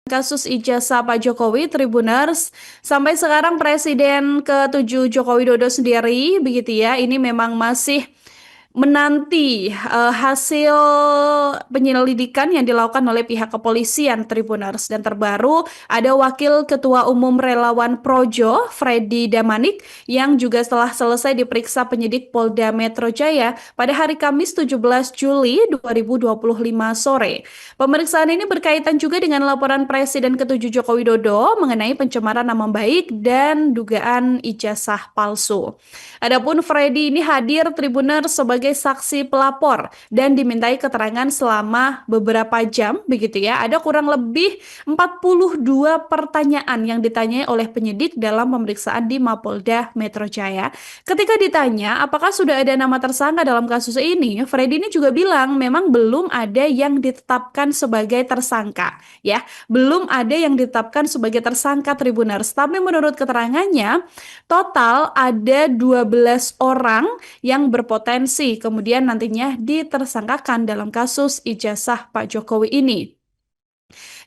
Kasus ijazah Pak Jokowi, Tribuners, sampai sekarang Presiden ke-7 Joko Widodo sendiri, begitu ya, ini memang masih menanti hasil penyelidikan yang dilakukan oleh pihak kepolisian, Tribuners. Dan terbaru ada Wakil Ketua Umum Relawan Projo, Freddy Damanik, yang juga setelah selesai diperiksa penyidik Polda Metro Jaya pada hari Kamis 17 Juli 2025 sore. Pemeriksaan ini berkaitan juga dengan laporan Presiden ke-7 Joko Widodo mengenai pencemaran nama baik dan dugaan ijazah palsu. Adapun Freddy ini hadir Tribuner sebagai saksi pelapor dan dimintai keterangan selama beberapa jam, begitu ya. Ada kurang lebih 42 pertanyaan yang ditanyai oleh penyidik dalam pemeriksaan di Mapolda Metro Jaya. Ketika ditanya apakah sudah ada nama tersangka dalam kasus ini, Freddy ini juga bilang memang belum ada yang ditetapkan sebagai tersangka, ya. Belum ada yang ditetapkan sebagai tersangka, Tribuners. Tapi menurut keterangannya, total ada 12 orang yang berpotensi kemudian nantinya ditersangkakan dalam kasus ijazah Pak Jokowi ini.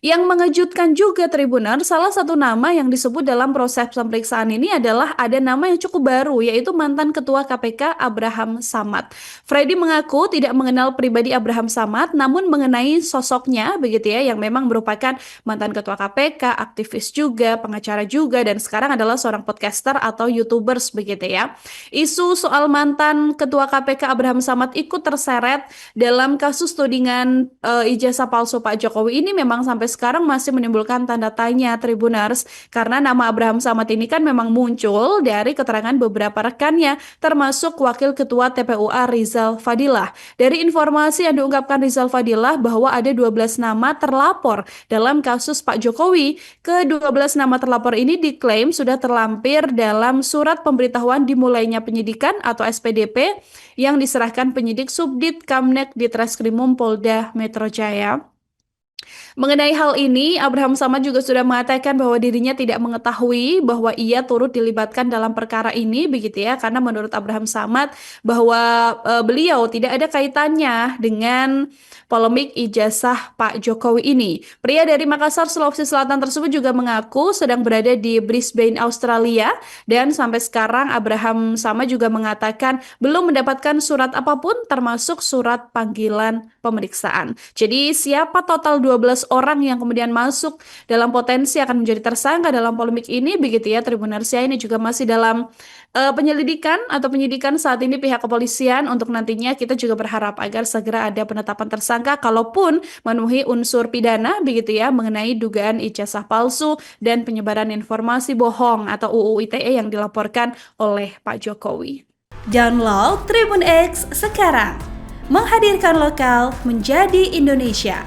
Yang mengejutkan juga, Tribuner, salah satu nama yang disebut dalam proses pemeriksaan ini adalah ada nama yang cukup baru, yaitu mantan Ketua KPK Abraham Samad. Freddy mengaku tidak mengenal pribadi Abraham Samad, namun mengenai sosoknya, begitu ya, yang memang merupakan mantan Ketua KPK, aktivis juga, pengacara juga, dan sekarang adalah seorang podcaster atau YouTubers, begitu ya. Isu soal mantan Ketua KPK Abraham Samad ikut terseret dalam kasus tudingan ijazah palsu Pak Jokowi ini memang sampai sekarang masih menimbulkan tanda tanya, Tribuners, karena nama Abraham Samad ini kan memang muncul dari keterangan beberapa rekannya, termasuk Wakil Ketua TPUA Rizal Fadilah. Dari informasi yang diungkapkan Rizal Fadilah bahwa ada 12 nama terlapor dalam kasus Pak Jokowi. Ke-12 nama terlapor ini diklaim sudah terlampir dalam surat pemberitahuan dimulainya penyidikan atau SPDP yang diserahkan penyidik Subdit Kamnek di Treskrimum Polda Metro Jaya. Mengenai hal ini, Abraham Samad juga sudah mengatakan bahwa dirinya tidak mengetahui bahwa ia turut dilibatkan dalam perkara ini, begitu ya, karena menurut Abraham Samad bahwa beliau tidak ada kaitannya dengan polemik ijazah Pak Jokowi ini. Pria dari Makassar, Sulawesi Selatan tersebut juga mengaku sedang berada di Brisbane, Australia, dan sampai sekarang Abraham Samad juga mengatakan belum mendapatkan surat apapun termasuk surat panggilan pemeriksaan. Jadi siapa total 12 orang yang kemudian masuk dalam potensi akan menjadi tersangka dalam polemik ini, begitu ya, Tribunarsia, ini juga masih dalam penyelidikan atau penyidikan saat ini pihak kepolisian. Untuk nantinya kita juga berharap agar segera ada penetapan tersangka kalaupun memenuhi unsur pidana, begitu ya, mengenai dugaan ijazah palsu dan penyebaran informasi bohong atau UU ITE yang dilaporkan oleh Pak Jokowi. Download Tribun X sekarang, menghadirkan lokal menjadi Indonesia.